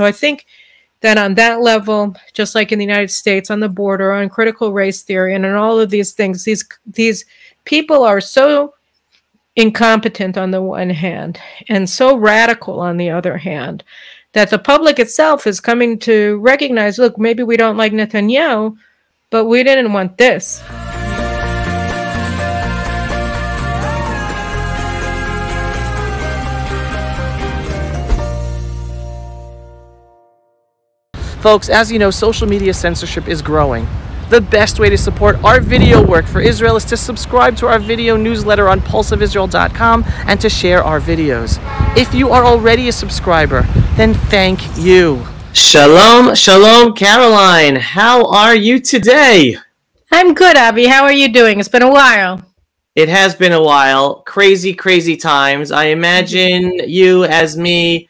So I think that on that level, just like in the United States, on the border, on critical race theory, and on all of these things, these people are so incompetent on the one hand and so radical on the other hand that the public itself is coming to recognize, look, maybe we don't like Netanyahu, but we didn't want this. Folks, as you know, social media censorship is growing. The best way to support our video work for Israel is to subscribe to our video newsletter on pulseofisrael.com and to share our videos. If you are already a subscriber, then thank you. Shalom, shalom, Caroline. How are you today? I'm good, Avi. How are you doing? It's been a while. It has been a while. Crazy, crazy times. I imagine you, as me,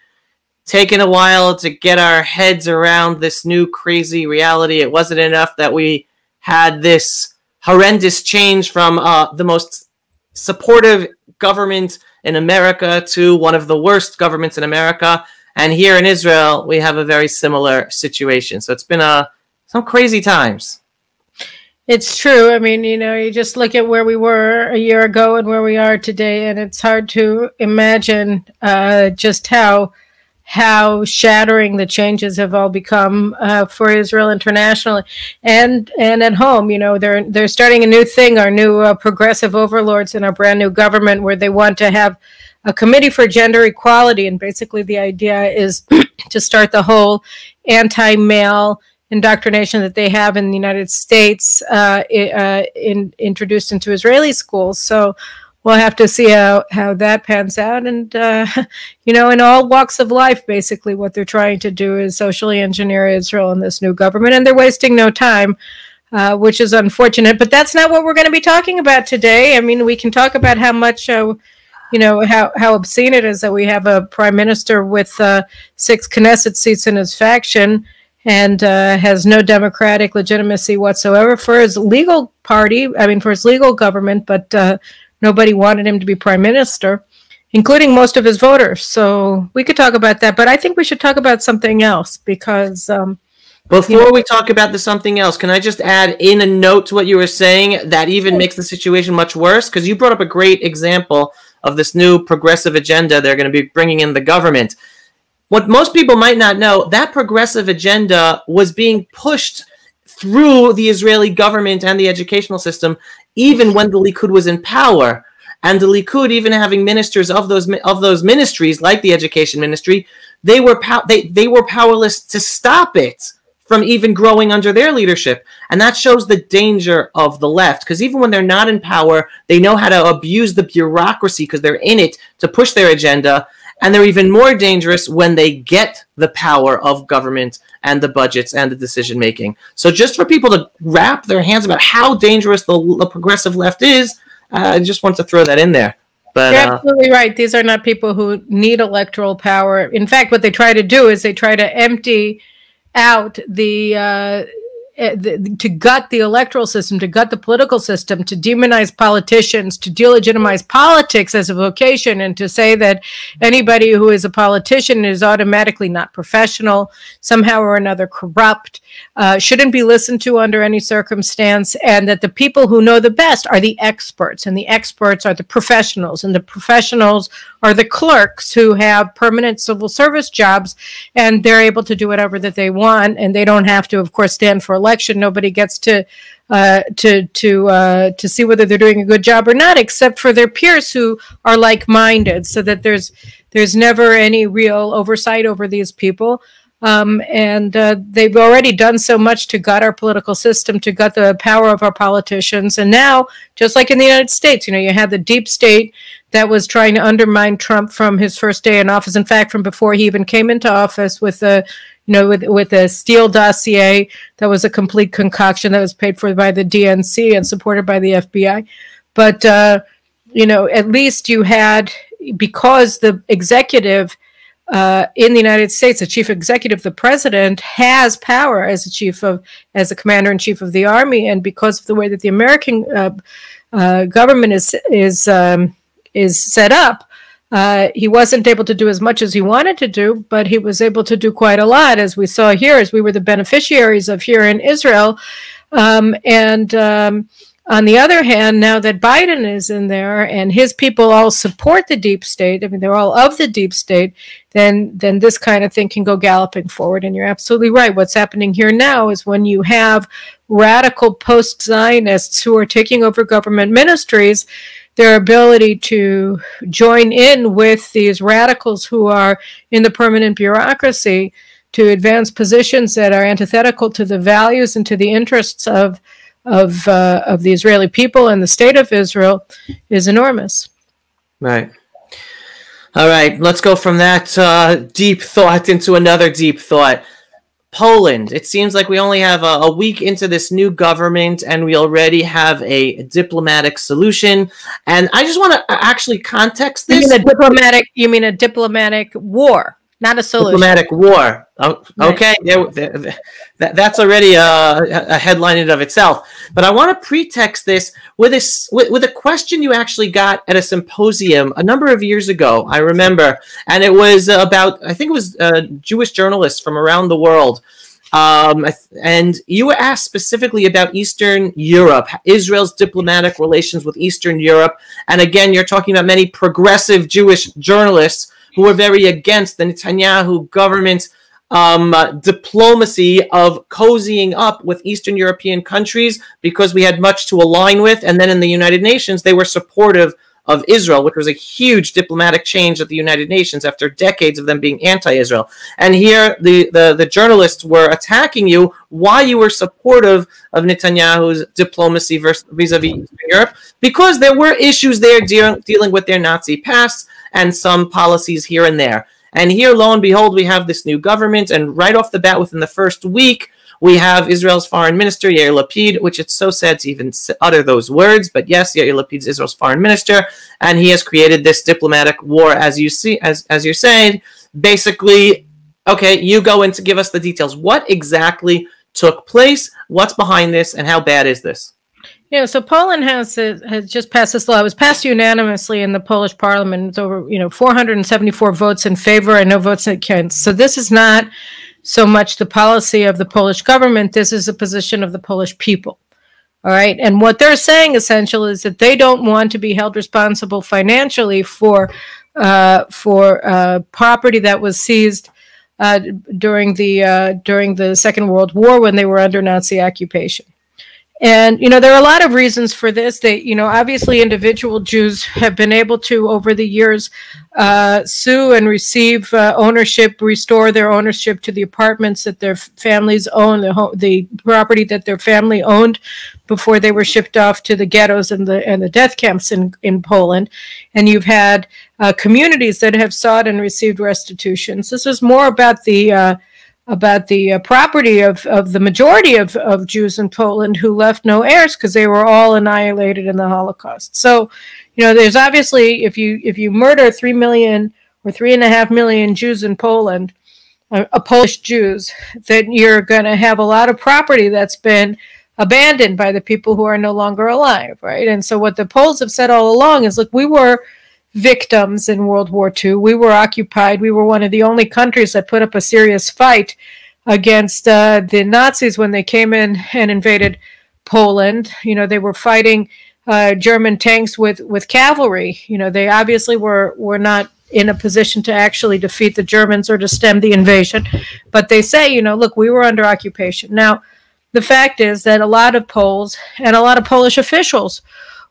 taking a while to get our heads around this new crazy reality. It wasn't enough that we had this horrendous change from the most supportive government in America to one of the worst governments in America. And here in Israel, we have a very similar situation. So it's been some crazy times. It's true. I mean, you know, you just look at where we were a year ago and where we are today, and it's hard to imagine just how shattering the changes have all become for Israel internationally and at home. You know, they're starting a new thing, our new progressive overlords in our brand new government, where they want to have a committee for gender equality. And basically the idea is to start the whole anti-male indoctrination that they have in the United States introduced into Israeli schools. So we'll have to see how that pans out. And, you know, in all walks of life, basically what they're trying to do is socially engineer Israel in this new government. And they're wasting no time, which is unfortunate. But that's not what we're going to be talking about today. I mean, we can talk about how much, you know, how obscene it is that we have a prime minister with 6 Knesset seats in his faction and has no democratic legitimacy whatsoever for his legal party, I mean, for his legal government, but nobody wanted him to be prime minister, including most of his voters. So we could talk about that, but I think we should talk about something else because... Before we talk about the something else, can I just add in a note to what you were saying that even makes the situation much worse? Because you brought up a great example of this new progressive agenda they're going to be bringing in the government. What most people might not know, that progressive agenda was being pushed through the Israeli government and the educational system even when the Likud was in power. And the Likud, even having ministers of those ministries, like the education ministry, they were powerless to stop it from even growing under their leadership. And that shows the danger of the left, because even when they're not in power, they know how to abuse the bureaucracy because they're in it to push their agenda. And they're even more dangerous when they get the power of government and the budgets and the decision-making. So just for people to wrap their hands about how dangerous the progressive left is, I just want to throw that in there. But, you're absolutely right. These are not people who need electoral power. In fact, what they try to do is they try to empty out to gut the electoral system, to gut the political system, to demonize politicians, to delegitimize politics as a vocation, and to say that anybody who is a politician is automatically not professional, somehow or another corrupt, shouldn't be listened to under any circumstance, and that the people who know the best are the experts, and the experts are the professionals, and the professionals are the clerks who have permanent civil service jobs, and they're able to do whatever that they want, and they don't have to, of course, stand for election. Nobody gets to see whether they're doing a good job or not, except for their peers who are like-minded, so that there's never any real oversight over these people. And they've already done so much to gut our political system, to gut the power of our politicians. And now, just like in the United States, you know, you had the deep state that was trying to undermine Trump from his first day in office. In fact, from before he even came into office, with a with a Steele dossier that was a complete concoction that was paid for by the DNC and supported by the FBI. But you know, at least you had, because the executive in the United States, the chief executive, the president, has power as a commander-in-chief of the army, and because of the way that the American government is set up, He wasn't able to do as much as he wanted to do, but he was able to do quite a lot, as we saw here, as we were the beneficiaries of here in Israel. On the other hand, now that Biden is in there and his people all support the deep state, I mean, they're all of the deep state, then this kind of thing can go galloping forward. And you're absolutely right. What's happening here now is when you have radical post-Zionists who are taking over government ministries, their ability to join in with these radicals who are in the permanent bureaucracy to advance positions that are antithetical to the values and to the interests of the Israeli people and the state of Israel is enormous. Right. All right. Let's go from that deep thought into another deep thought. Poland. It seems like we only have a week into this new government, and we already have a diplomatic solution. And I just want to actually context this. You mean a diplomatic war, not a solution. Diplomatic war. Oh, okay, that's already a headline in and of itself. But I want to pretext this with a question you actually got at a symposium a number of years ago. I remember, and it was about, I think it was Jewish journalists from around the world. And you were asked specifically about Eastern Europe, Israel's diplomatic relations with Eastern Europe. And again, you're talking about many progressive Jewish journalists who were very against the Netanyahu government's diplomacy of cozying up with Eastern European countries because we had much to align with. And then in the United Nations, they were supportive of Israel, which was a huge diplomatic change at the United Nations after decades of them being anti-Israel. And here the journalists were attacking you why you were supportive of Netanyahu's diplomacy vis-a-vis Eastern Europe, because there were issues there dealing with their Nazi past and some policies here and there. And here, lo and behold, we have this new government, and right off the bat, within the first week, we have Israel's foreign minister, Yair Lapid, which it's so sad to even utter those words, but yes, Yair Lapid is Israel's foreign minister, and he has created this diplomatic war, as you see, as you're saying. Basically, okay, you go in to give us the details. What exactly took place? What's behind this, and how bad is this? Yeah, so Poland has just passed this law. It was passed unanimously in the Polish parliament. It's over, 474 votes in favor and no votes against. So this is not so much the policy of the Polish government. This is a position of the Polish people. All right. And what they're saying essentially is that they don't want to be held responsible financially for property that was seized during the Second World War when they were under Nazi occupation. And, there are a lot of reasons for this. They, obviously individual Jews have been able to, over the years, sue and receive ownership, restore their ownership to the apartments that their families own, the property that their family owned before they were shipped off to the ghettos and the death camps in Poland. And you've had communities that have sought and received restitutions. This is more about the property of the majority of Jews in Poland who left no heirs because they were all annihilated in the Holocaust. So, there's obviously, if you murder 3 million or 3.5 million Jews in Poland, Polish Jews, then you're going to have a lot of property that's been abandoned by the people who are no longer alive, right? And so what the Poles have said all along is, look, we were victims in World War II. We were occupied. We were one of the only countries that put up a serious fight against the Nazis when they came in and invaded Poland. They were fighting German tanks with cavalry. They obviously were not in a position to actually defeat the Germans or to stem the invasion. But they say, look, we were under occupation. Now, the fact is that a lot of Poles and a lot of Polish officials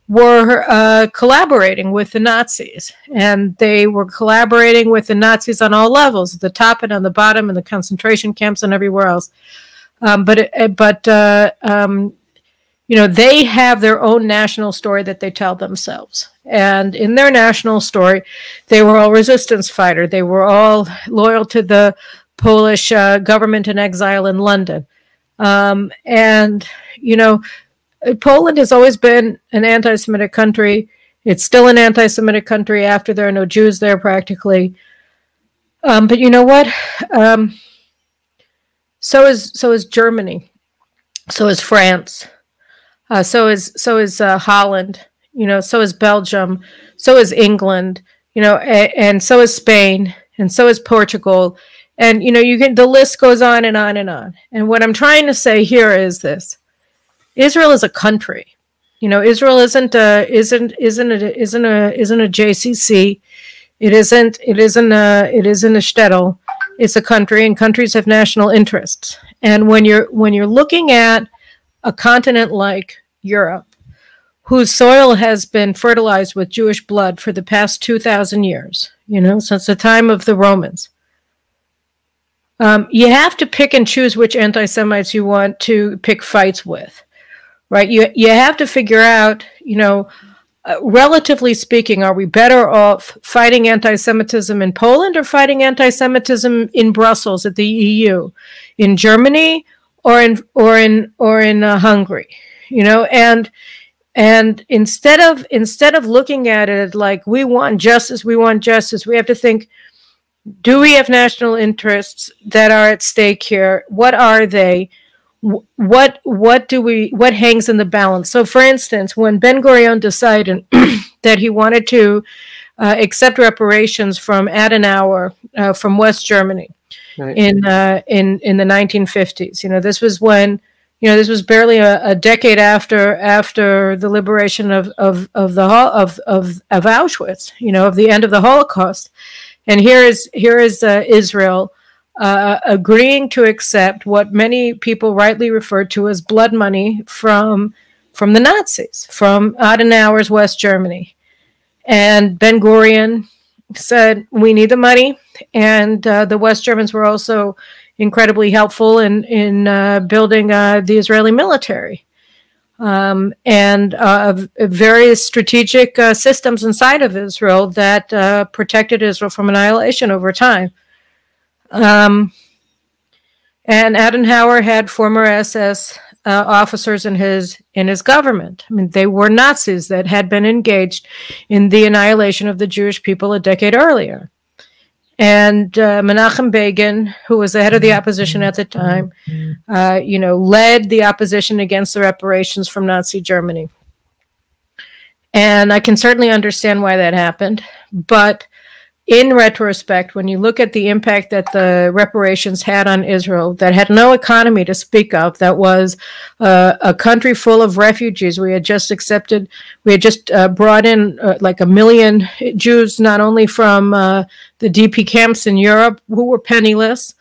were collaborating with the Nazis, and they were collaborating with the Nazis on all levels, at the top and on the bottom, in the concentration camps and everywhere else. They have their own national story that they tell themselves, and in their national story, they were all resistance fighters. They were all loyal to the Polish government in exile in London, Poland has always been an anti-Semitic country. It's still an anti-Semitic country after there are no Jews there practically. But you know what? So is Germany. So is France. So is Holland. So is Belgium. So is England. and so is Spain, and so is Portugal. And, the list goes on and on and on. And what I'm trying to say here is this: Israel is a country. Israel isn't a JCC. It isn't a shtetl. It's a country, and countries have national interests. And when you're looking at a continent like Europe, whose soil has been fertilized with Jewish blood for the past 2,000 years, since the time of the Romans, you have to pick and choose which anti-Semites you want to pick fights with, right? You have to figure out, relatively speaking, are we better off fighting anti-Semitism in Poland or fighting anti-Semitism in Brussels at the EU, in Germany or in Hungary, and instead of looking at it like we want justice, we have to think, do we have national interests that are at stake here? What are they? What hangs in the balance? So, for instance, when Ben-Gurion decided that he wanted to accept reparations from Adenauer from West Germany, right, in the 1950s, this was when, this was barely a decade after the liberation of Auschwitz, of the end of the Holocaust. And here is Israel agreeing to accept what many people rightly refer to as blood money from the Nazis, from Adenauer's West Germany. And Ben-Gurion said, we need the money. And the West Germans were also incredibly helpful in building the Israeli military. And various strategic systems inside of Israel that protected Israel from annihilation over time. And Adenauer had former SS officers in his government. I mean, they were Nazis that had been engaged in the annihilation of the Jewish people a decade earlier. And Menachem Begin, who was the head of the opposition at the time, led the opposition against the reparations from Nazi Germany. And I can certainly understand why that happened. But in retrospect, when you look at the impact that the reparations had on Israel, that had no economy to speak of, that was a country full of refugees. We had just brought in like 1 million Jews, not only from the DP camps in Europe, who were penniless,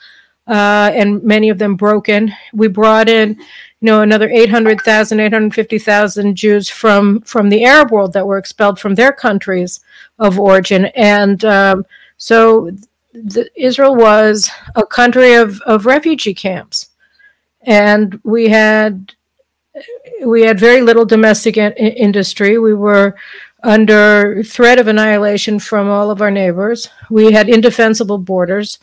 and many of them broken. We brought in, another 800,000, 850,000 Jews from the Arab world that were expelled from their countries of origin. And so Israel was a country of refugee camps. And we had very little domestic industry. We were under threat of annihilation from all of our neighbors. We had indefensible borders.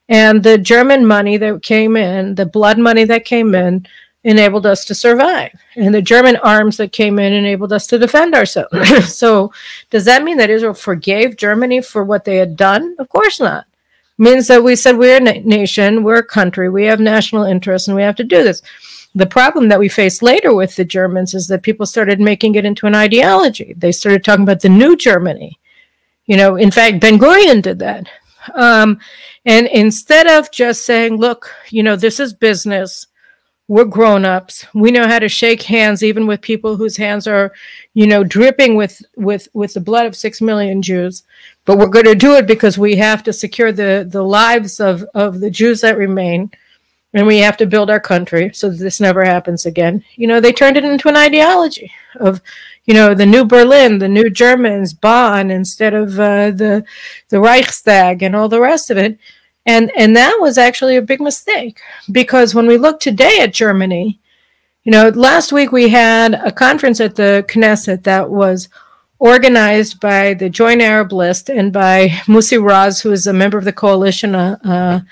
And the German money that came in, the blood money that came in, enabled us to survive. And the German arms that came in enabled us to defend ourselves. So does that mean that Israel forgave Germany for what they had done? Of course not. It means that we said we're a nation, we're a country, we have national interests, and we have to do this. The problem that we faced later with the Germans is that people started making it into an ideology. They started talking about the new Germany. In fact, Ben-Gurion did that. And instead of just saying, look, this is business, we're grown-ups, we know how to shake hands even with people whose hands are, dripping with the blood of 6 million Jews, but we're going to do it because we have to secure the lives of the Jews that remain, and we have to build our country so that this never happens again. They turned it into an ideology of, the new Berlin, the new Germans, Bonn, instead of the Reichstag and all the rest of it. And that was actually a big mistake, because when we look today at Germany, last week we had a conference at the Knesset that was organized by the Joint Arab List and by Musi Raz, who is a member of the coalition, MK,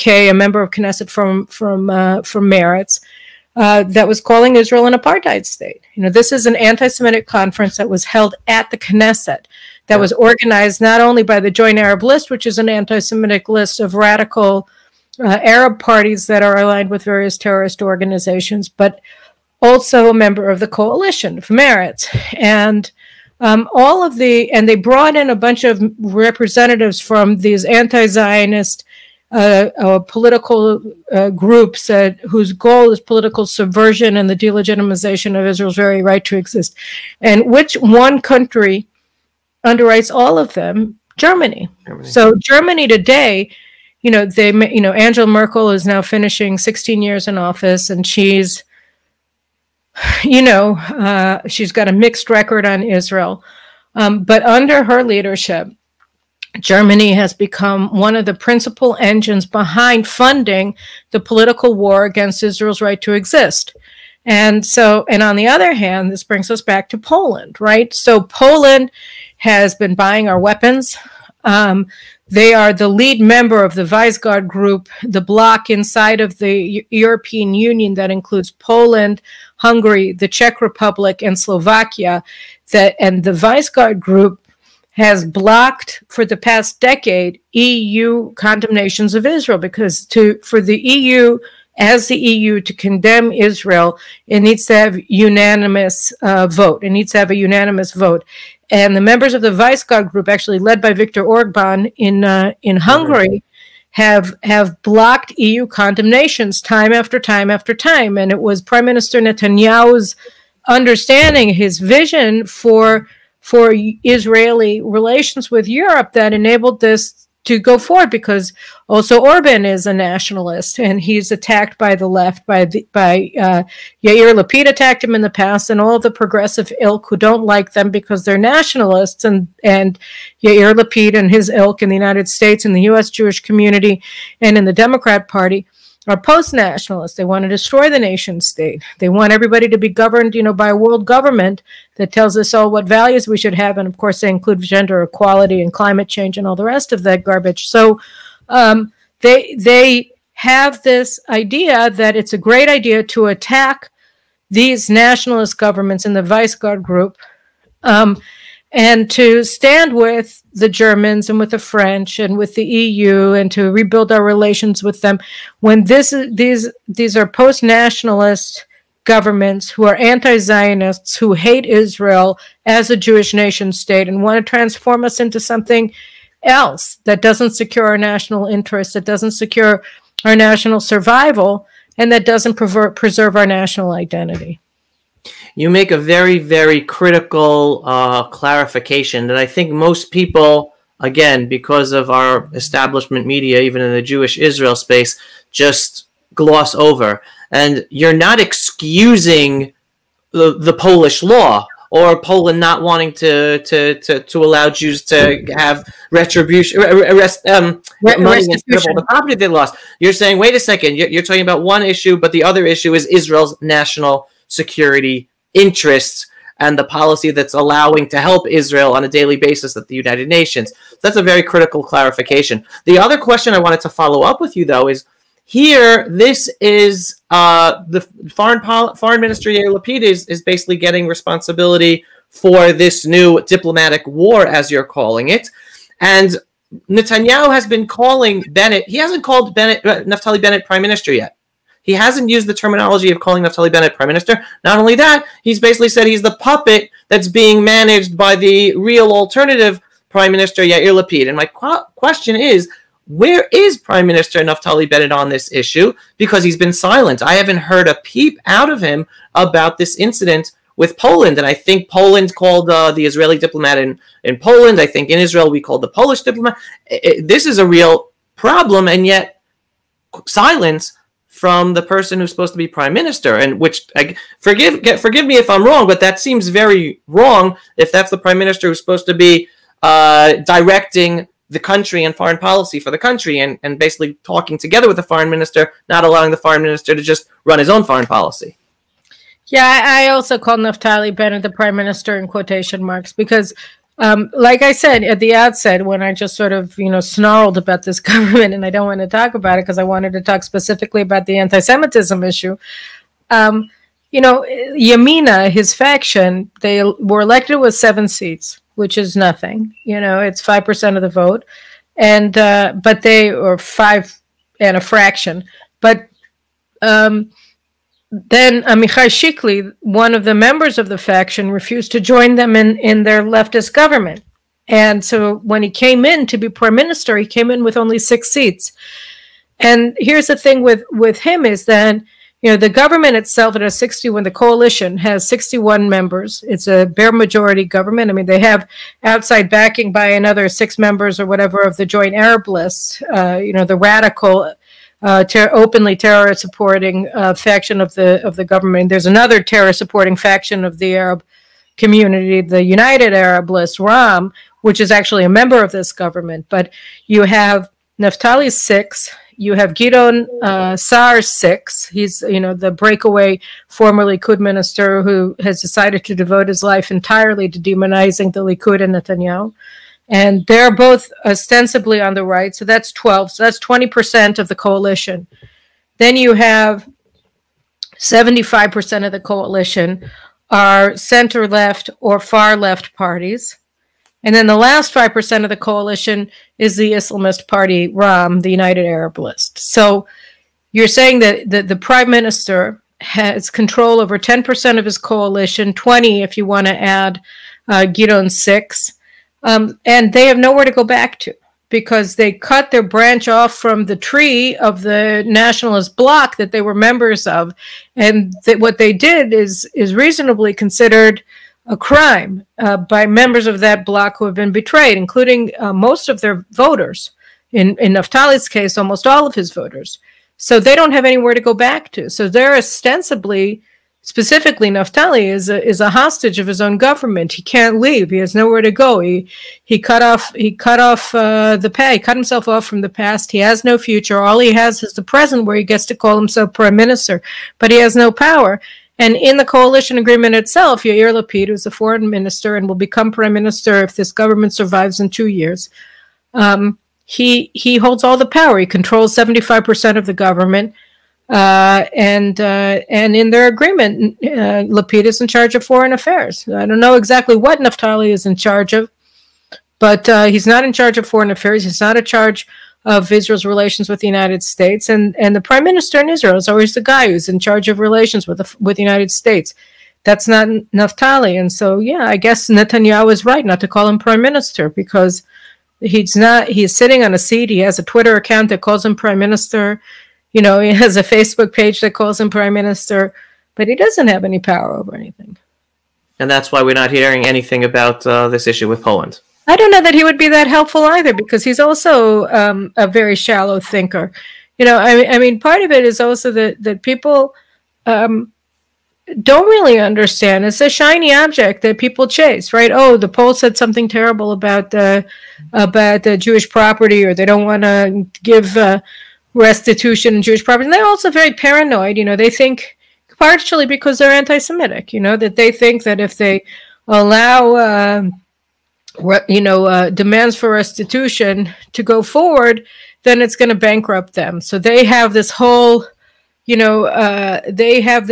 a member of Knesset from Meretz, that was calling Israel an apartheid state. This is an anti-Semitic conference that was held at the Knesset, that was organized not only by the Joint Arab List, which is an anti-Semitic list of radical Arab parties that are aligned with various terrorist organizations, but also a member of the coalition of Meretz. And and they brought in a bunch of representatives from these anti-Zionist political groups whose goal is political subversion and the delegitimization of Israel's very right to exist. And which one country underwrites all of them? Germany. So Germany today, Angela Merkel is now finishing 16 years in office, and she's got a mixed record on Israel. But under her leadership, Germany has become one of the principal engines behind funding the political war against Israel's right to exist. And on the other hand, this brings us back to Poland, right? So Poland has been buying our weapons. They are the lead member of the Visegrad group, the bloc inside of the European Union that includes Poland, Hungary, the Czech Republic, and Slovakia. And the Visegrad group has blocked for the past decade EU condemnations of Israel, because for the EU to condemn Israel, it needs to have unanimous vote. It needs to have a unanimous vote. And the members of the Visegrad group, actually led by Viktor Orban in Hungary, have blocked EU condemnations time after time after time. And it was Prime Minister Netanyahu's understanding, his vision for Israeli relations with Europe, that enabled this to go forward, because also Orban is a nationalist, and he's attacked by the left, by Yair Lapid attacked him in the past, and all the progressive ilk who don't like them because they're nationalists, and Yair Lapid and his ilk in the United States, in the U.S. Jewish community, and in the Democrat Party are post-nationalists. They want to destroy the nation state. They want everybody to be governed, by a world government that tells us all what values we should have. And of course, they include gender equality and climate change and all the rest of that garbage. So they have this idea that it's a great idea to attack these nationalist governments in the Visegrad group, and to stand with the Germans and with the French and with the EU, and to rebuild our relations with them, when these are post-nationalist governments who are anti-Zionists, who hate Israel as a Jewish nation state and want to transform us into something else that doesn't secure our national interests, that doesn't secure our national survival, and that doesn't preserve our national identity. You make a very, very critical clarification that I think most people, again, because of our establishment media, even in the Jewish Israel space, just gloss over. And you're not excusing the Polish law, or Poland not wanting to allow Jews to have retribution, money against the property they lost. You're saying, wait a second, you're talking about one issue, but the other issue is Israel's national security interests and the policy that's allowing to help Israel on a daily basis at the United Nations. So that's a very critical clarification. The other question I wanted to follow up with you, though, is here, this is the foreign minister, Yair Lapid, is basically getting responsibility for this new diplomatic war, as you're calling it. And Netanyahu has been calling Bennett, he hasn't called Naftali Bennett prime minister yet. He hasn't used the terminology of calling Naftali Bennett prime minister. Not only that, he's basically said he's the puppet that's being managed by the real alternative prime minister, Yair Lapid. And my question is, where is Prime Minister Naftali Bennett on this issue? Because he's been silent. I haven't heard a peep out of him about this incident with Poland. And I think Poland called the Israeli diplomat in Poland. I think in Israel we called the Polish diplomat. This is a real problem, and yet silence from the person who's supposed to be prime minister, and which, forgive me if I'm wrong, but that seems very wrong if that's the prime minister who's supposed to be directing the country and foreign policy for the country, and basically talking together with the foreign minister, not allowing the foreign minister to just run his own foreign policy. Yeah, I also call Naftali Bennett the prime minister in quotation marks, because like I said at the outset, when I just sort of, snarled about this government, and I don't want to talk about it because I wanted to talk specifically about the anti-Semitism issue. Yamina, his faction, they were elected with 7 seats, which is nothing. It's 5% of the vote, and or 5 and a fraction. But then Amichai Shikli, one of the members of the faction, refused to join them in their leftist government. And so when he came in to be prime minister, he came in with only 6 seats. And here's the thing with him is that, the government itself, it has 61, the coalition has 61 members. It's a bare majority government. I mean, they have outside backing by another 6 members or whatever of the Joint Arab List, the radical, openly terror supporting faction of the government. There's another terror supporting faction of the Arab community, the United Arab List, RAM, which is actually a member of this government. But you have Naftali's 6. You have Gideon Sa'ar's 6. He's, the breakaway former Likud minister who has decided to devote his life entirely to demonizing the Likud and Netanyahu. And they're both ostensibly on the right. So that's 12. So that's 20% of the coalition. Then you have 75% of the coalition are center-left or far-left parties. And then the last 5% of the coalition is the Islamist party, RAM, the United Arab List. So you're saying that the prime minister has control over 10% of his coalition, 20 if you want to add Gideon's 6, and they have nowhere to go back to because they cut their branch off from the tree of the nationalist bloc that they were members of. And what they did is reasonably considered a crime by members of that bloc who have been betrayed, including most of their voters. In Naftali's case, almost all of his voters. So they don't have anywhere to go back to. So they're ostensibly, specifically Naftali, is a hostage of his own government. He can't leave. He has nowhere to go. He cut himself off from the past. He has no future. All he has is the present, where he gets to call himself prime minister, but he has no power. And in the coalition agreement itself, Yair Lapid, who's the foreign minister and will become prime minister if this government survives in 2 years, he holds all the power. He controls 75% of the government, and in their agreement, Lapid is in charge of foreign affairs. I don't know exactly what Naftali is in charge of, but he's not in charge of foreign affairs. He's not in charge of Israel's relations with the United States, and the prime minister in Israel is always the guy who's in charge of relations with the United States. That's not Naftali, and so I guess Netanyahu is right not to call him prime minister because he's not. He's sitting on a seat. He has a Twitter account that calls him prime minister. He has a Facebook page that calls him prime minister, but he doesn't have any power over anything. And that's why we're not hearing anything about this issue with Poland. I don't know that he would be that helpful either, because he's also a very shallow thinker. I mean, part of it is also that people don't really understand. It's a shiny object that people chase, right? Oh, the Poles said something terrible about the Jewish property, or they don't want to give restitution in Jewish property. And they're also very paranoid. They think, partially because they're anti-Semitic, that they think that if they allow demands for restitution to go forward, then it's going to bankrupt them. So they have this whole, they have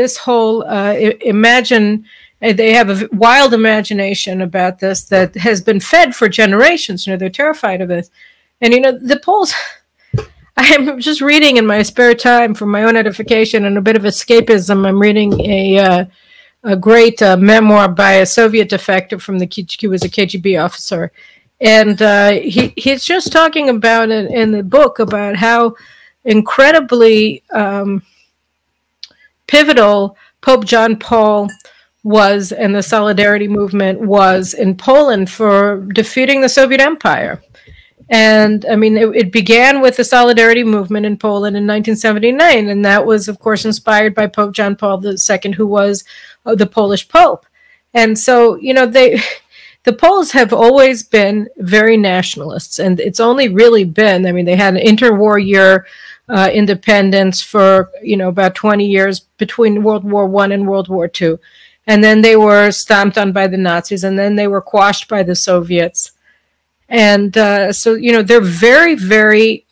a wild imagination about this that has been fed for generations. They're terrified of it. And, the Poles, I am just reading in my spare time for my own edification and a bit of escapism. I'm reading a great memoir by a Soviet defector from he was a KGB officer. And he's just talking about it in the book about how incredibly pivotal Pope John Paul was and the Solidarity movement was in Poland for defeating the Soviet Empire. And I mean, it began with the Solidarity movement in Poland in 1979. And that was, of course, inspired by Pope John Paul II, who was the Polish Pope. And so, the Poles have always been very nationalists. And it's only really been, they had an interwar year independence for, about 20 years between World War I and World War II. And then they were stomped on by the Nazis, and then they were quashed by the Soviets. And so, they're very, very,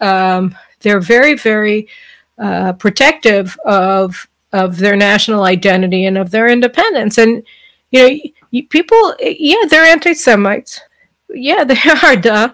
protective of their national identity and of their independence. And, people, they're anti-Semites. Yeah, they are, duh.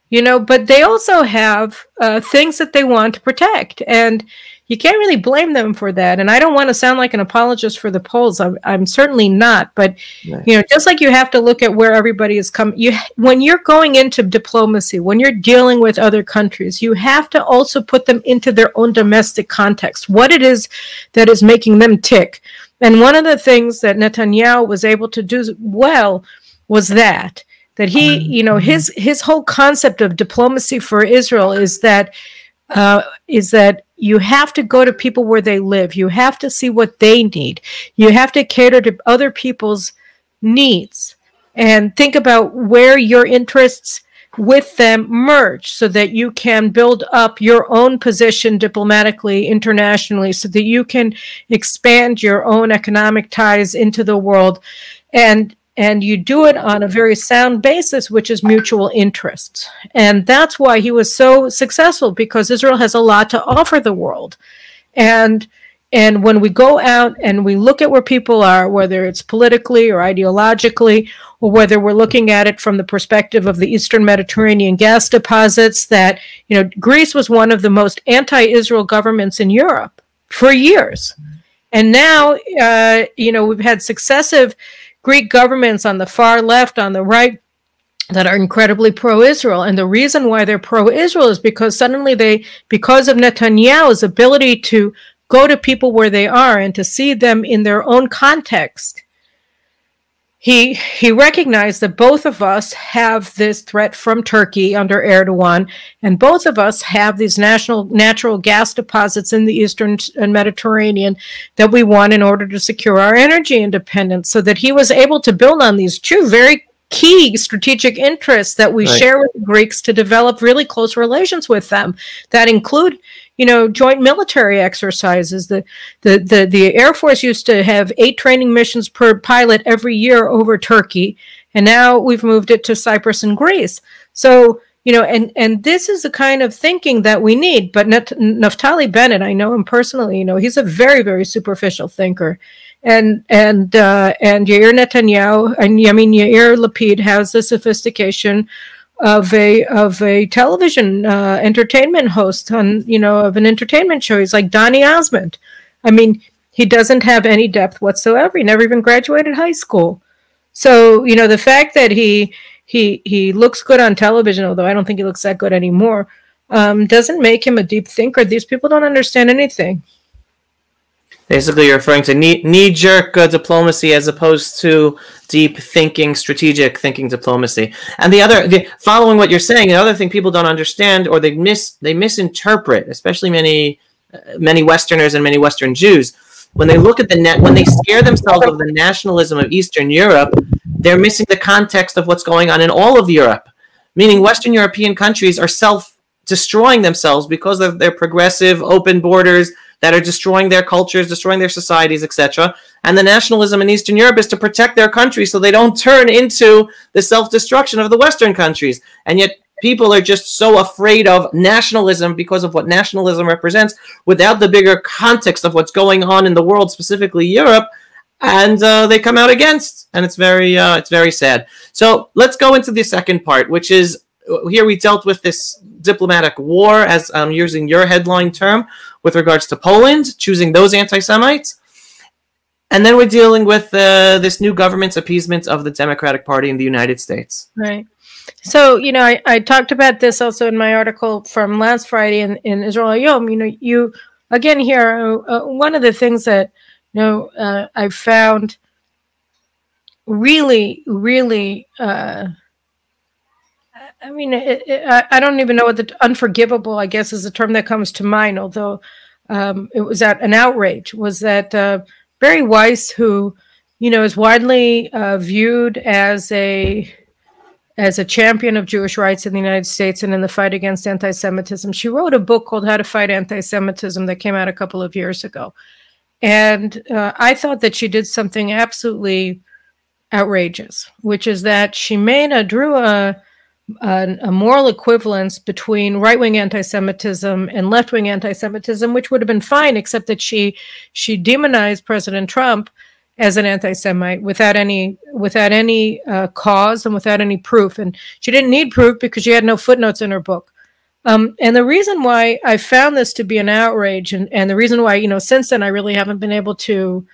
But they also have things that they want to protect. And, you can't really blame them for that. And I don't want to sound like an apologist for the Poles. I'm certainly not. But, just like you have to look at where everybody is coming, when you're going into diplomacy, when you're dealing with other countries, you have to also put them into their own domestic context, what it is that is making them tick. And one of the things that Netanyahu was able to do well was that he, his whole concept of diplomacy for Israel is that you have to go to people where they live. You have to see what they need. You have to cater to other people's needs and think about where your interests with them merge so that you can build up your own position diplomatically, internationally, so that you can expand your own economic ties into the world. And you do it on a very sound basis, which is mutual interests. And that's why he was so successful, because Israel has a lot to offer the world. And when we go out and we look at where people are, whether it's politically or ideologically, or whether we're looking at it from the perspective of the Eastern Mediterranean gas deposits, that, Greece was one of the most anti-Israel governments in Europe for years. And now, we've had successive Greek governments on the far left, on the right, that are incredibly pro-Israel. And the reason why they're pro-Israel is because suddenly because of Netanyahu's ability to go to people where they are and to see them in their own context, he recognized that both of us have this threat from Turkey under Erdogan, and both of us have these natural gas deposits in the Eastern Mediterranean that we want in order to secure our energy independence, so that he was able to build on these two very key strategic interests that we share with the Greeks to develop really close relations with them that include, joint military exercises. The Air Force used to have 8 training missions per pilot every year over Turkey, and now we've moved it to Cyprus and Greece. So, and this is the kind of thinking that we need. But Naftali Bennett, I know him personally, he's a very, very superficial thinker. And Yair Netanyahu, Yair Lapid has the sophistication of a television entertainment host on, of an entertainment show. He's like Donny Osmond. He doesn't have any depth whatsoever. He never even graduated high school. So, the fact that he looks good on television, although I don't think he looks that good anymore, doesn't make him a deep thinker. These people don't understand anything. Basically, you're referring to knee-jerk diplomacy as opposed to deep thinking, strategic thinking diplomacy. And following what you're saying, the other thing people don't understand, or they misinterpret, especially many Westerners and many Western Jews, when they look at when they scare themselves of the nationalism of Eastern Europe, they're missing the context of what's going on in all of Europe. Meaning, Western European countries are self-destroying themselves because of their progressive, open borders that are destroying their cultures, destroying their societies, etc. And the nationalism in Eastern Europe is to protect their country so they don't turn into the self-destruction of the Western countries. And yet people are just so afraid of nationalism because of what nationalism represents without the bigger context of what's going on in the world, specifically Europe, and they come out against. And it's very sad. So let's go into the second part, which is, here we dealt with this diplomatic war, as I'm using your headline term, with regards to Poland, choosing those anti-Semites. And then we're dealing with this new government's appeasement of the Democratic Party in the United States. Right. So, I talked about this also in my article from last Friday in Israel Hayom. You, again, here, one of the things that, I found really, really, I don't even know what unforgivable, I guess, is the term that comes to mind, although it was an outrage, was that Barry Weiss, who, is widely viewed as a champion of Jewish rights in the United States and in the fight against anti-Semitism, she wrote a book called How to Fight Anti-Semitism that came out a couple of years ago. And I thought that she did something absolutely outrageous, which is that she drew a moral equivalence between right-wing anti-Semitism and left-wing anti-Semitism, which would have been fine, except that she demonized President Trump as an anti-Semite without any cause and without any proof. And she didn't need proof because she had no footnotes in her book. And the reason why I found this to be an outrage, and the reason why, since then I really haven't been able to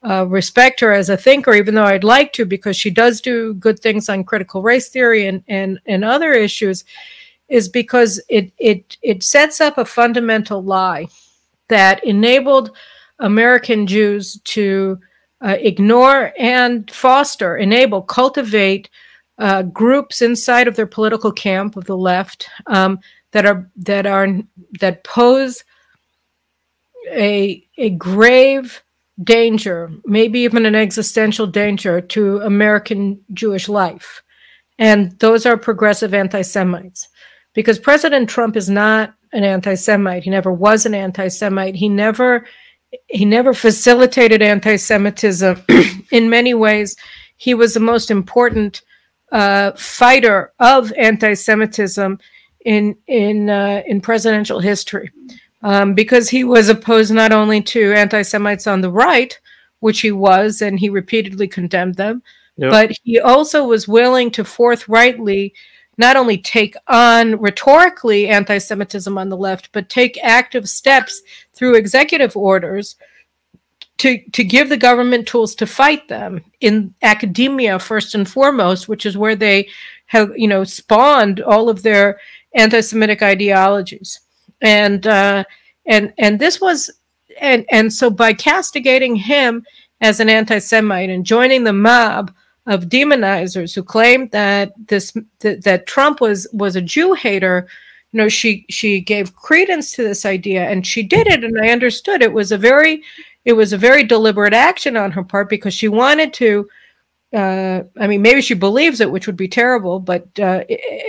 respect her as a thinker, even though I'd like to, because she does do good things on critical race theory and other issues, is because it sets up a fundamental lie that enabled American Jews to ignore and cultivate groups inside of their political camp of the left that pose a grave danger, maybe even an existential danger to American Jewish life. And those are progressive anti-Semites. Because President Trump is not an anti-Semite. He never was an anti-Semite. He never facilitated anti-Semitism. In many ways, he was the most important fighter of anti-Semitism in presidential history, because he was opposed not only to anti-Semites on the right, which he was, and he repeatedly condemned them, but he also was willing to forthrightly not only take on rhetorically anti-Semitism on the left, but take active steps through executive orders to give the government tools to fight them in academia, first and foremost, which is where they have, spawned all of their anti-Semitic ideologies. And this was, and so by castigating him as an anti-Semite and joining the mob of demonizers who claimed that that Trump was a Jew hater, she gave credence to this idea, and she did it. And I understood it was a very deliberate action on her part, because she wanted to. Maybe she believes it, which would be terrible, but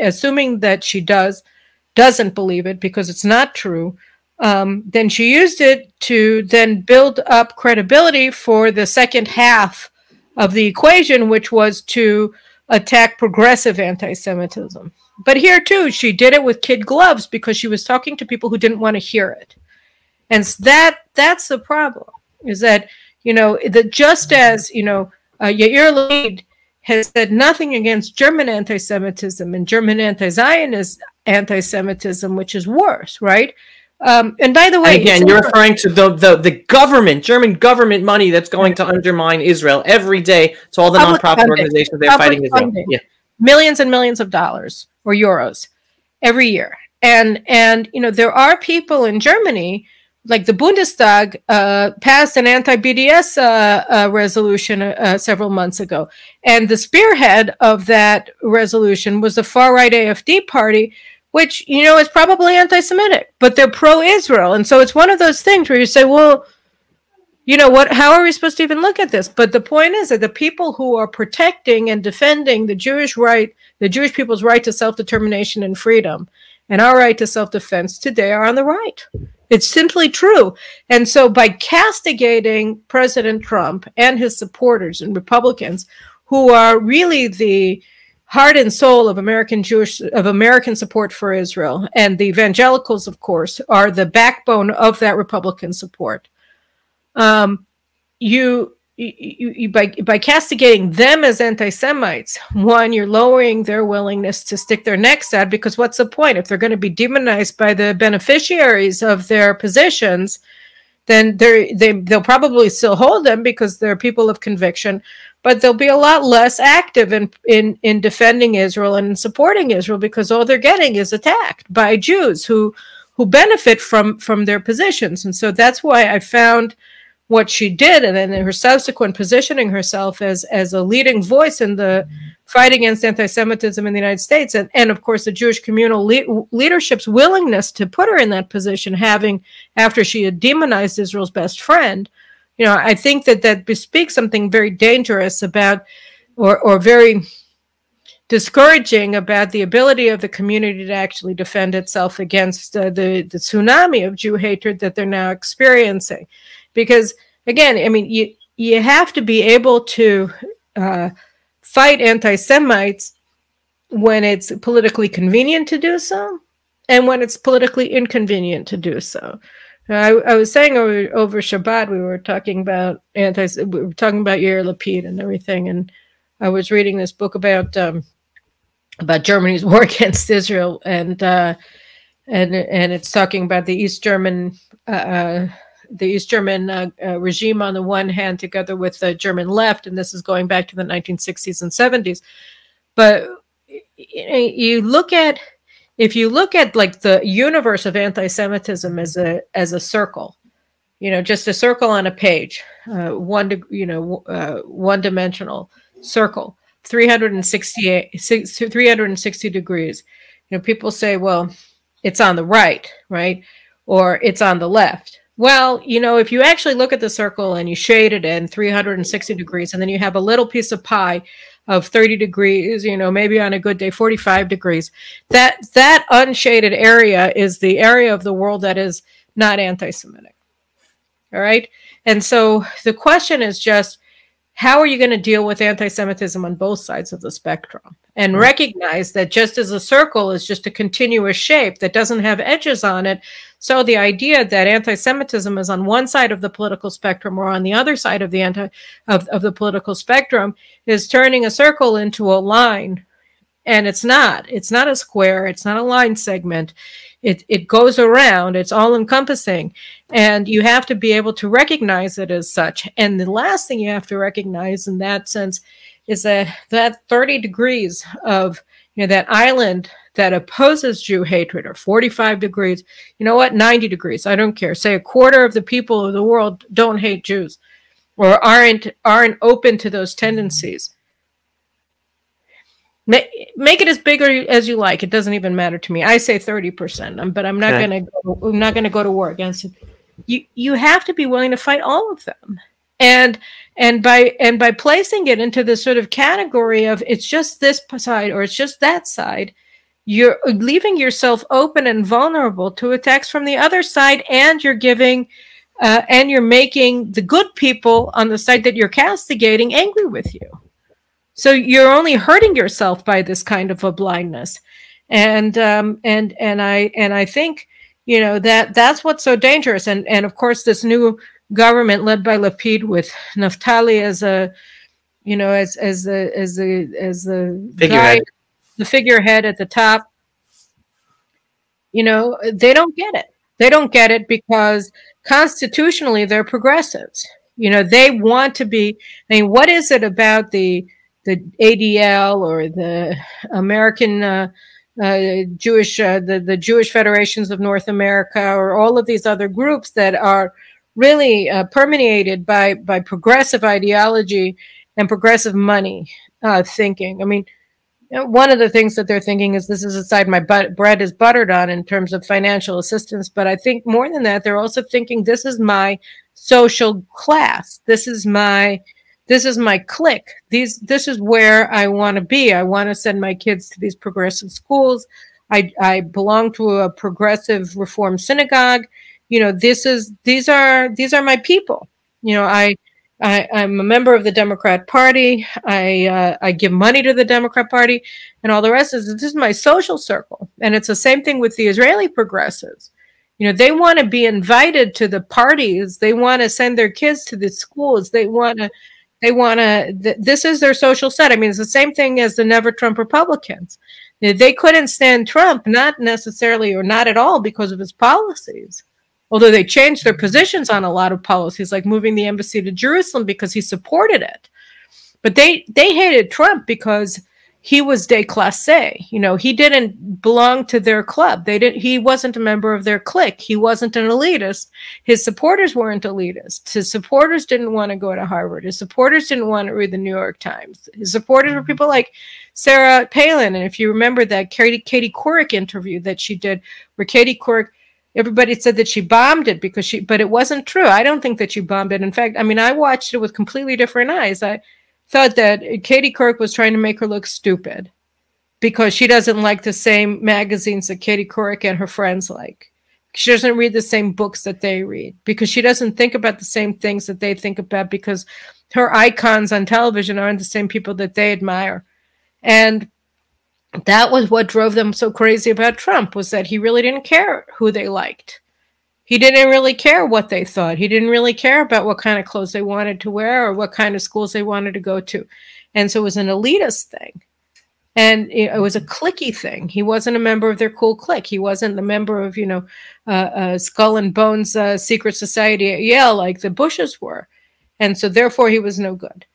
assuming that she doesn't believe it because it's not true, then she used it to then build up credibility for the second half of the equation, which was to attack progressive anti-Semitism. But here, too, she did it with kid gloves, because she was talking to people who didn't want to hear it. And that's the problem, is that, that just as, Yair Lapid has said nothing against German anti-Semitism and German anti-Zionist anti-Semitism, which is worse, right? And by the way, and again, you're referring to the government, German government money that's going to undermine Israel every day to all the nonprofit organizations that are fighting Israel. Yeah. Millions and millions of dollars or euros every year. And there are people in Germany, like the Bundestag passed an anti-BDS resolution several months ago. And the spearhead of that resolution was the far-right AfD party, which, is probably anti-Semitic, but they're pro-Israel. And so it's one of those things where you say, well, how are we supposed to even look at this? But the point is that the people who are protecting and defending the Jewish people's right to self-determination and freedom, and our right to self-defense today, are on the right. It's simply true. And so by castigating President Trump and his supporters and Republicans, who are really the heart and soul of American support for Israel, and the evangelicals, of course, are the backbone of that Republican support. By castigating them as anti-Semites, one, you're lowering their willingness to stick their necks out, because what's the point? If they're going to be demonized by the beneficiaries of their positions, then they'll probably still hold them because they're people of conviction, but they'll be a lot less active in defending Israel and in supporting Israel, because all they're getting is attacked by Jews who benefit from their positions. And so that's why I found what she did, and then her subsequent positioning herself as a leading voice in the fight against anti-Semitism in the United States, and of course the Jewish communal leadership's willingness to put her in that position, after she had demonized Israel's best friend. I think that bespeaks something very dangerous about, or very discouraging about, the ability of the community to actually defend itself against the tsunami of Jew hatred that they're now experiencing. Because, again, you have to be able to fight anti-Semites when it's politically convenient to do so, and when it's politically inconvenient to do so. I was saying over Shabbat, we were talking about Yair Lapid and everything, and I was reading this book about Germany's war against Israel, and and it's talking about the East German regime on the one hand, together with the German left, and this is going back to the 1960s and 70s. But you look at, if you look at like the universe of anti-Semitism as a circle, just a circle on a page, one-dimensional circle, 360 degrees. People say, well, it's on the right, or it's on the left. Well, if you actually look at the circle and you shade it in 360 degrees, and then you have a little piece of pie of 30 degrees, maybe on a good day, 45 degrees, that unshaded area is the area of the world that is not anti-Semitic. All right. And so the question is just, how are you going to deal with anti-Semitism on both sides of the spectrum? And recognize that just as a circle is just a continuous shape that doesn't have edges on it, so the idea that anti-Semitism is on one side of the political spectrum or on the other side of the of the political spectrum is turning a circle into a line. And it's not a square. It's not a line segment. It goes around. It's all encompassing. And you have to be able to recognize it as such. And the last thing you have to recognize in that sense is that 30 degrees of that island that opposes Jew hatred, or 45 degrees, 90 degrees, I don't care. Say a quarter of the people of the world don't hate Jews or aren't open to those tendencies. Make it as big as you like. It doesn't even matter to me. I say 30%, but I'm not going to go to war against it. You have to be willing to fight all of them. And by placing it into this sort of category of it's just this side or it's just that side, you're leaving yourself open and vulnerable to attacks from the other side, and you're giving and you're making the good people on the side that you're castigating angry with you. So you're only hurting yourself by this kind of a blindness, and I think that's what's so dangerous. And of course, this new government led by Lapid with Naftali as a as the figurehead. The figurehead at the top, they don't get it. They don't get it because constitutionally they're progressives. They want to be. I mean, what is it about the ADL or the American Jewish, the Jewish Federations of North America, or all of these other groups that are really permeated by progressive ideology and progressive money thinking? I mean, one of the things that they're thinking is this is the side my bread is buttered on in terms of financial assistance. But I think more than that, they're also thinking this is my social class. This is my clique. This is where I want to be. I want to send my kids to these progressive schools. I belong to a progressive Reform synagogue. These are my people. I'm a member of the Democrat Party. I give money to the Democrat Party, and all the rest is this is my social circle. And it's the same thing with the Israeli progressives. They want to be invited to the parties. They want to send their kids to the schools. This is their social set. I mean, it's the same thing as the Never Trump Republicans. They couldn't stand Trump, not necessarily or not at all because of his policies. Although they changed their positions on a lot of policies, like moving the embassy to Jerusalem because he supported it. But they hated Trump because he was déclassé. He didn't belong to their club. He wasn't a member of their clique. He wasn't an elitist. His supporters weren't elitists. His supporters didn't want to go to Harvard. His supporters didn't want to read the New York Times. His supporters were people like Sarah Palin. And if you remember that Katie Couric interview that she did, where Katie Couric, everybody said that she bombed it but it wasn't true. I don't think that she bombed it. In fact, I mean, I watched it with completely different eyes. I thought that Katie Couric was trying to make her look stupid because she doesn't like the same magazines that Katie Couric and her friends like. She doesn't read the same books that they read because she doesn't think about the same things that they think about because her icons on television aren't the same people that they admire. And that was what drove them so crazy about Trump, was that he really didn't care who they liked. He didn't really care what they thought. He didn't really care about what kind of clothes they wanted to wear or what kind of schools they wanted to go to. And so it was an elitist thing. And it was a cliquey thing. He wasn't a member of their cool clique. He wasn't a member of, Skull and Bones secret society at Yale like the Bushes were. And so therefore he was no good.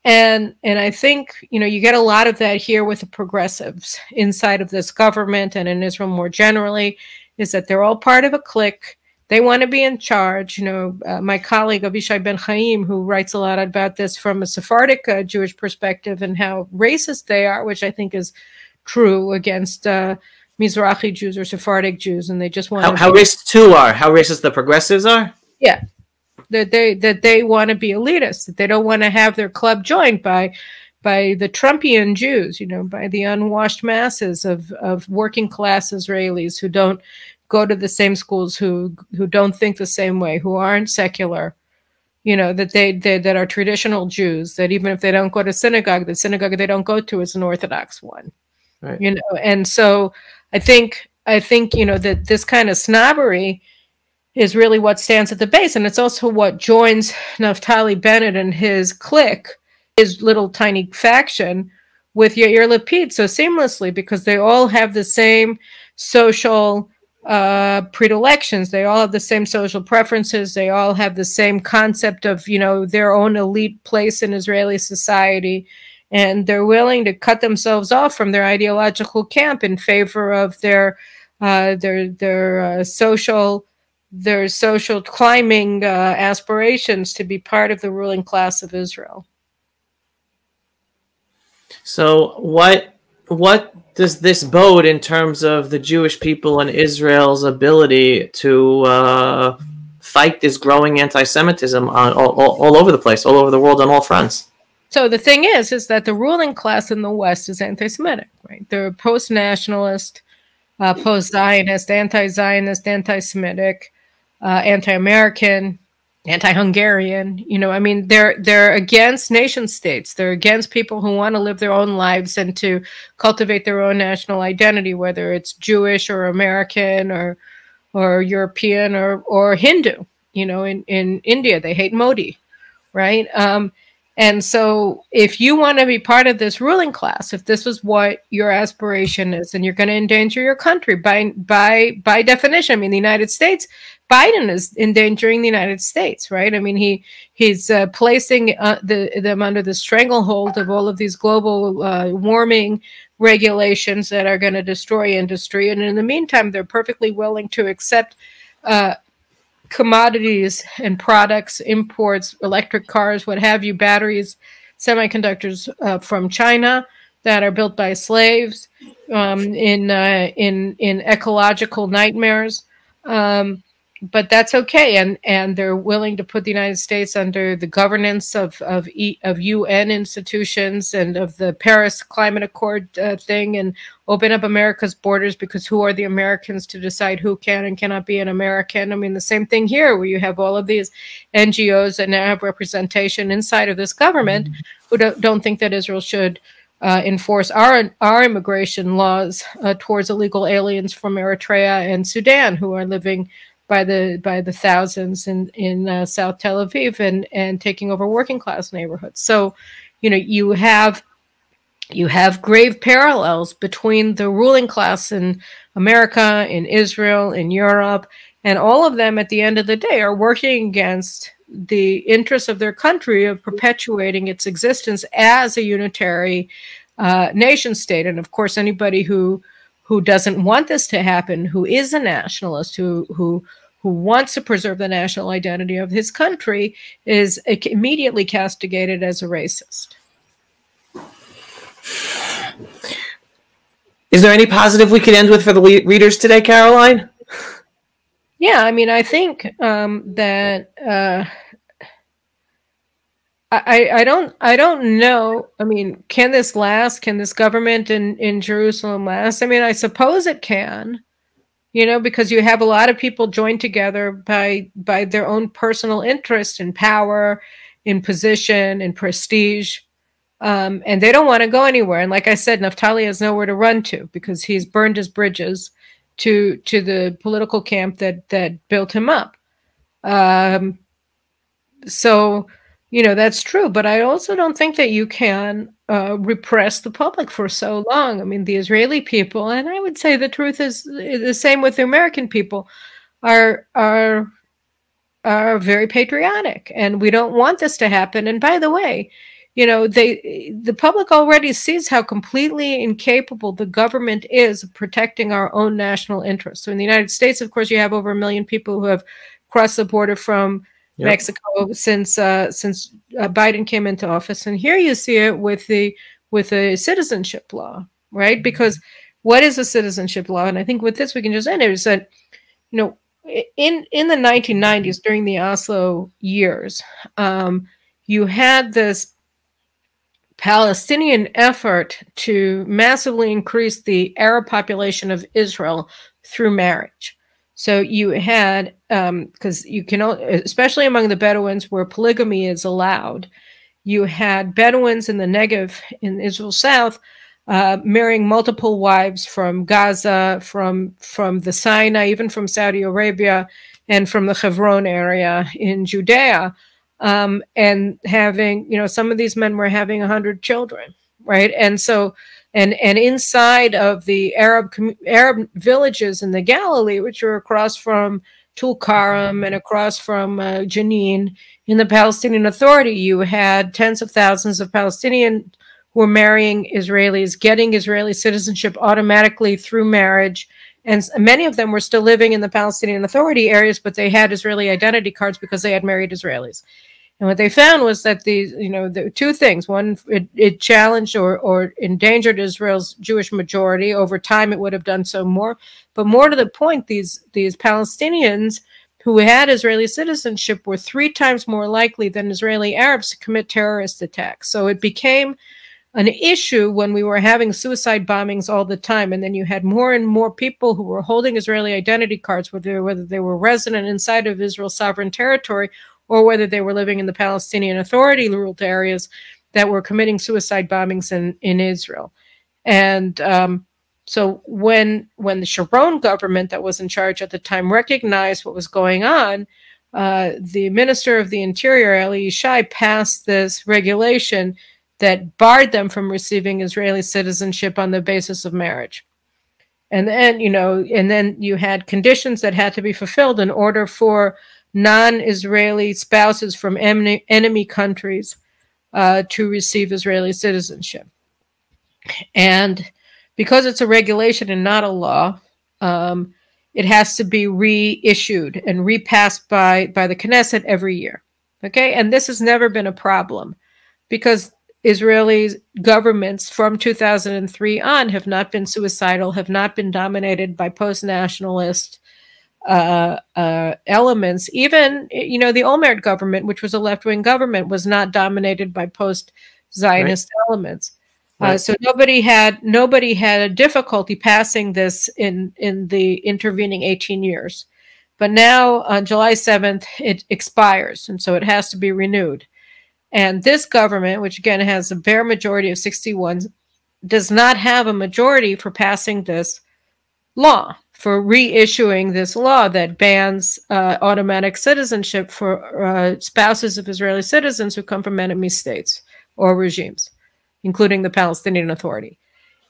And I think, you get a lot of that here with the progressives inside of this government and in Israel more generally, is that they're all part of a clique. They want to be in charge. My colleague Avishai Ben Chaim, who writes a lot about this from a Sephardic Jewish perspective and how racist they are, which I think is true against Mizrahi Jews or Sephardic Jews, and they just want how racist too are, how racist the progressives are. Yeah, that they want to be elitist, that they don't want to have their club joined by the Trumpian Jews, by the unwashed masses of working class Israelis who don't go to the same schools, who don't think the same way, who aren't secular, that are traditional Jews, that even if they don't go to synagogue, the synagogue they don't go to is an Orthodox one. Right. And so I think that this kind of snobbery is really what stands at the base. And it's also what joins Naftali Bennett and his clique, his little tiny faction, with Yair Lapid so seamlessly, because they all have the same social predilections. They all have the same social preferences. They all have the same concept of, their own elite place in Israeli society. And they're willing to cut themselves off from their ideological camp in favor of their social climbing aspirations to be part of the ruling class of Israel. So what does this bode in terms of the Jewish people and Israel's ability to fight this growing anti-Semitism all over the place, all over the world, on all fronts? So the thing is that the ruling class in the West is anti-Semitic, right? They're post-nationalist, post-Zionist, anti-Zionist, anti-Semitic, anti-American, anti-Hungarian. They're against nation states. They're against people who want to live their own lives and to cultivate their own national identity, whether it's Jewish or American or European or Hindu. In India, they hate Modi, right? And so if you want to be part of this ruling class, if this is what your aspiration is, then you're going to endanger your country by definition. The United States, Biden is endangering the United States, right? He's placing them under the stranglehold of all of these global warming regulations that are going to destroy industry. And in the meantime, they're perfectly willing to accept commodities and products, imports, electric cars, what have you, batteries, semiconductors from China that are built by slaves in ecological nightmares. But that's okay, and they're willing to put the United States under the governance of UN institutions and of the Paris Climate Accord thing, and open up America's borders, because who are the Americans to decide who can and cannot be an American? The same thing here, where you have all of these NGOs that now have representation inside of this government who don't think that Israel should enforce our immigration laws towards illegal aliens from Eritrea and Sudan who are living by the thousands in South Tel Aviv and taking over working class neighborhoods. So, you have grave parallels between the ruling class in America, in Israel, in Europe, and all of them at the end of the day are working against the interests of their country of perpetuating its existence as a unitary nation state. And of course, anybody who doesn't want this to happen, who is a nationalist, who wants to preserve the national identity of his country, is immediately castigated as a racist. Is there any positive we could end with for the readers today, Caroline? Yeah, I think that I don't know. Can this last? Can this government in Jerusalem last? I suppose it can. Because you have a lot of people joined together by their own personal interest in power, in position, in prestige, and they don't want to go anywhere. And like I said, Naftali has nowhere to run to, because he's burned his bridges to the political camp that built him up. So That's true. But I also don't think that you can repress the public for so long. I mean, the Israeli people, and I would say the truth is the same with the American people, are very patriotic, and we don't want this to happen. And by the way, the public already sees how completely incapable the government is of protecting our own national interests. So in the United States, of course, you have over 1 million people who have crossed the border from Mexico since Biden came into office, and here you see it with the citizenship law, right? Because what is a citizenship law? And I think with this we can just end it, is that in the 1990s, during the Oslo years, you had this Palestinian effort to massively increase the Arab population of Israel through marriage. So you had, because you can, especially among the Bedouins where polygamy is allowed, you had Bedouins in the Negev in Israel South marrying multiple wives from Gaza, from the Sinai, even from Saudi Arabia, and from the Hebron area in Judea, and having, some of these men were having 100 children, right? And so, and inside of the Arab villages in the Galilee, which are across from Tulkarm and across from Jenin, in the Palestinian Authority, you had tens of thousands of Palestinians who were marrying Israelis, getting Israeli citizenship automatically through marriage. And many of them were still living in the Palestinian Authority areas, but they had Israeli identity cards because they had married Israelis. And what they found was that the two things. One, it challenged or endangered Israel's Jewish majority. Over time, it would have done so more. But more to the point, these Palestinians who had Israeli citizenship were 3 times more likely than Israeli Arabs to commit terrorist attacks. So it became an issue when we were having suicide bombings all the time. And then you had more and more people who were holding Israeli identity cards, whether they were resident inside of Israel's sovereign territory or whether they were living in the Palestinian Authority ruled areas, that were committing suicide bombings in Israel. And so when the Sharon government that was in charge at the time recognized what was going on, the Minister of the Interior, Eli Yishai, passed this regulation that barred them from receiving Israeli citizenship on the basis of marriage. And then, you had conditions that had to be fulfilled in order for non-Israeli spouses from enemy countries to receive Israeli citizenship. And because it's a regulation and not a law, it has to be reissued and repassed by the Knesset every year. Okay, and this has never been a problem because Israeli governments from 2003 on have not been suicidal, have not been dominated by post-nationalist elements. Even, the Olmert government, which was a left-wing government, was not dominated by post-Zionist elements. So nobody had a difficulty passing this in the intervening 18 years. But now on July 7th, it expires, and so it has to be renewed. And this government, which again has a bare majority of 61, does not have a majority for passing this law, for reissuing this law that bans automatic citizenship for spouses of Israeli citizens who come from enemy states or regimes, including the Palestinian Authority.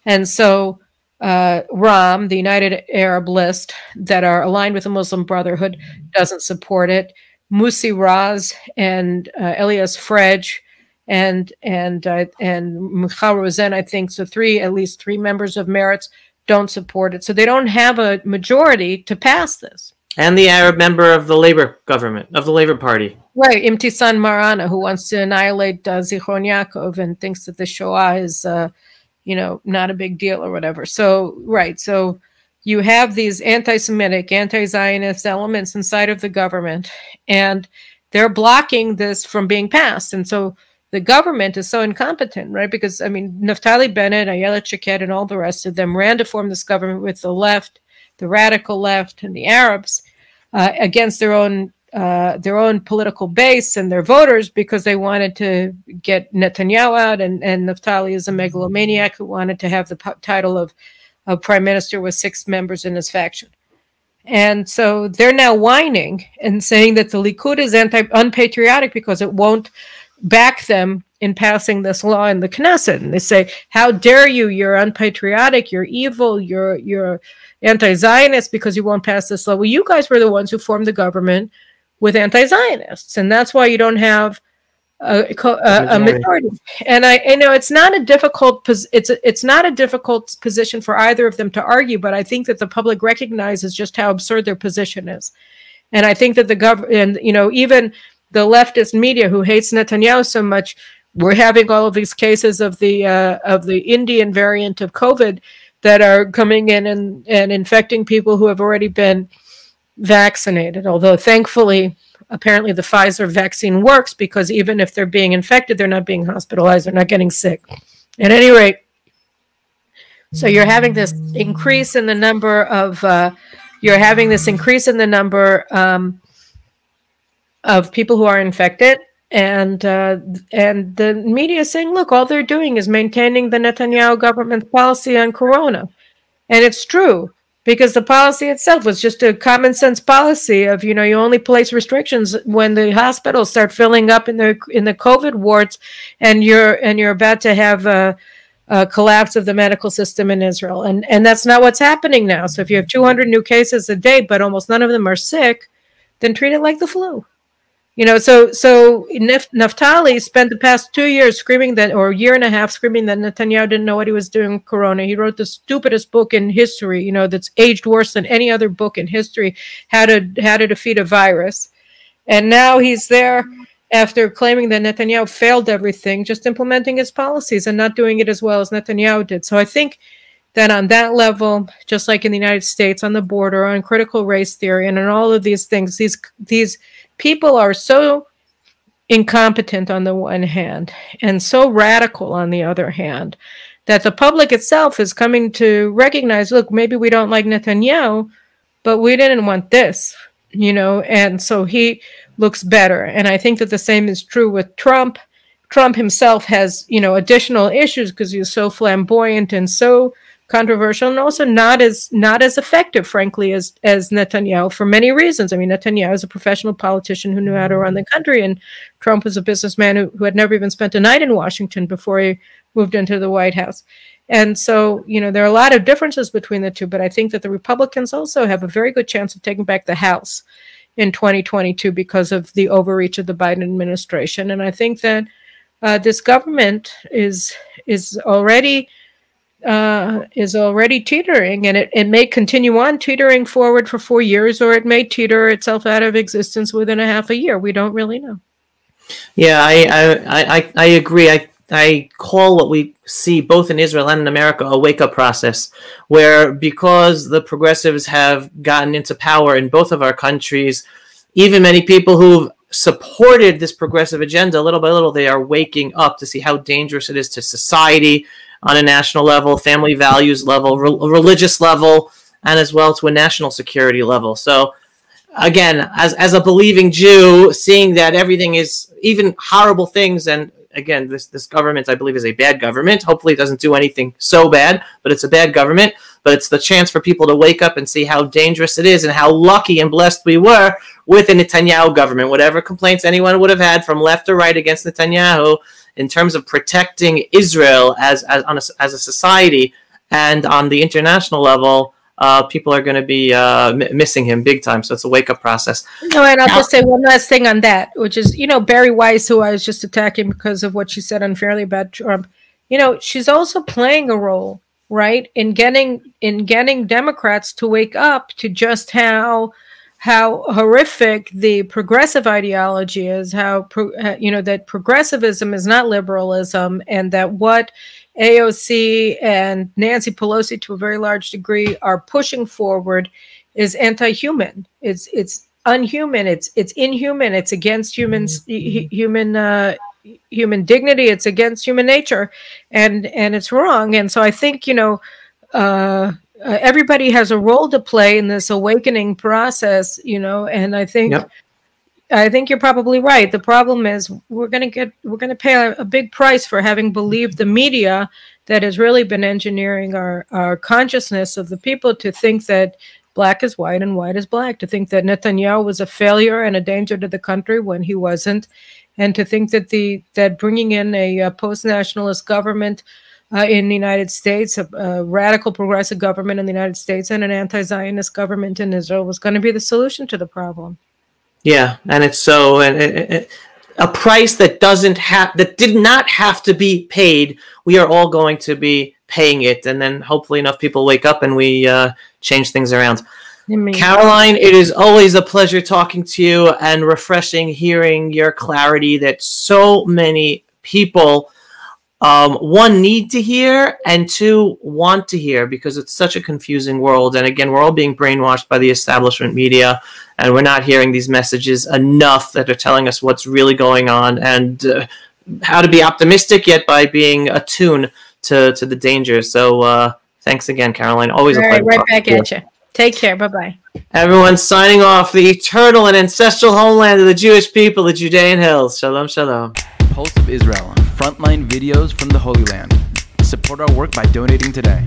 And so RAM, the United Arab List, that are aligned with the Muslim Brotherhood, doesn't support it. Musi Raz and Elias Frej and Michal Rosen, I think, so at least three members of Meretz don't support it. So they don't have a majority to pass this. And the Arab member of the Labor government, of the Labor Party. Right, Imtisan Marana, who wants to annihilate Zichron Yaakov and thinks that the Shoah is, not a big deal or whatever. So, so you have these anti-Semitic, anti-Zionist elements inside of the government, and they're blocking this from being passed. And so the government is so incompetent, right? Because, Naftali Bennett, Ayelet Shaked, and all the rest of them ran to form this government with the left, the radical left, and the Arabs against their own political base and their voters, because they wanted to get Netanyahu out, and Naftali is a megalomaniac who wanted to have the title of prime minister with 6 members in his faction. And so they're now whining and saying that the Likud is unpatriotic because it won't back them in passing this law in the Knesset. And they say, how dare you, you're unpatriotic, you're evil, you're anti-Zionist because you won't pass this law. Well, you guys were the ones who formed the government with anti-Zionists, and that's why you don't have a majority. And I know it's not a difficult it's not a difficult position for either of them to argue, but I think that the public recognizes just how absurd their position is. And I think that the government, you know, even the leftist media who hates Netanyahu so much, we're having all of these cases of the Indian variant of COVID that are coming in and infecting people who have already been vaccinated. Although thankfully, apparently the Pfizer vaccine works, because even if they're being infected, they're not being hospitalized, they're not getting sick. At any rate, so you're having this increase in the number of of people who are infected, and the media is saying, look, all they're doing is maintaining the Netanyahu government's policy on corona. And it's true, because the policy itself was just a common sense policy of, you know, you only place restrictions when the hospitals start filling up in the COVID wards, and you're about to have a collapse of the medical system in Israel. And that's not what's happening now. So if you have 200 new cases a day, but almost none of them are sick, then treat it like the flu. You know, so Naftali spent the past 2 years screaming that, or a year and a half screaming that Netanyahu didn't know what he was doing with corona. He wrote the stupidest book in history, you know, that's aged worse than any other book in history, how to defeat a virus. And now he's there after claiming that Netanyahu failed everything, just implementing his policies and not doing it as well as Netanyahu did. So I think that on that level, just like in the United States, on the border, on critical race theory, and on all of these things, these people are so incompetent on the one hand and so radical on the other hand that the public itself is coming to recognize, look, maybe we don't like Netanyahu, but we didn't want this, you know, and so he looks better. And I think that the same is true with Trump. Trump himself has, you know, additional issues because he's so flamboyant and so controversial, and also not as effective, frankly, as Netanyahu for many reasons. I mean, Netanyahu is a professional politician who knew how to run the country, and Trump was a businessman who had never even spent a night in Washington before he moved into the White House. And so, you know, there are a lot of differences between the two, but I think that the Republicans also have a very good chance of taking back the House in 2022 because of the overreach of the Biden administration. And I think that this government is already teetering, and it may continue on teetering forward for 4 years, or it may teeter itself out of existence within a half a year. We don't really know. Yeah, I agree. I call what we see both in Israel and in America a wake-up process, where because the progressives have gotten into power in both of our countries, even many people who've supported this progressive agenda, little by little, they are waking up to see how dangerous it is to society on a national level, family values level, religious level, and as well to a national security level. So again, as a believing Jew, seeing that everything is, even horrible things, and again, this government, I believe, is a bad government. Hopefully it doesn't do anything so bad, but it's a bad government. But it's the chance for people to wake up and see how dangerous it is and how lucky and blessed we were with a Netanyahu government. Whatever complaints anyone would have had from left or right against Netanyahu in terms of protecting Israel as a society and on the international level, people are going to be missing him big time. So it's a wake-up process. No, and I'll just say one last thing on that, which is, you know, Barry Weiss, who I was just attacking because of what she said unfairly about Trump, you know, she's also playing a role, right, in getting Democrats to wake up to just how horrific the progressive ideology is, you know, that progressivism is not liberalism, and that what AOC and Nancy Pelosi, to a very large degree, are pushing forward is anti-human. It's unhuman. It's inhuman. It's against human dignity. It's against human nature, and it's wrong. And so I think, you know, everybody has a role to play in this awakening process, you know, and I think. Yep. I think you're probably right. The problem is we're going to pay a big price for having believed the media that has really been engineering our consciousness of the people to think that black is white and white is black, to think that Netanyahu was a failure and a danger to the country when he wasn't, and to think that that bringing in a post-nationalist government in the United States, a radical progressive government in the United States, and an anti-Zionist government in Israel was going to be the solution to the problem. Yeah, and it's so a price that did not have to be paid. We are all going to be paying it, and then hopefully enough people wake up and we change things around. Caroline, it is always a pleasure talking to you and refreshing hearing your clarity that so many people, one, need to hear, and two, want to hear, because it's such a confusing world. And again, we're all being brainwashed by the establishment media, and we're not hearing these messages enough that are telling us what's really going on and how to be optimistic, yet by being attuned to the dangers. So thanks again, Caroline. Always a pleasure. Right back at you. Take care. Bye-bye. Everyone signing off, the eternal and ancestral homeland of the Jewish people, the Judean hills. Shalom, shalom. Pulse of Israel, frontline videos from the Holy Land. Support our work by donating today.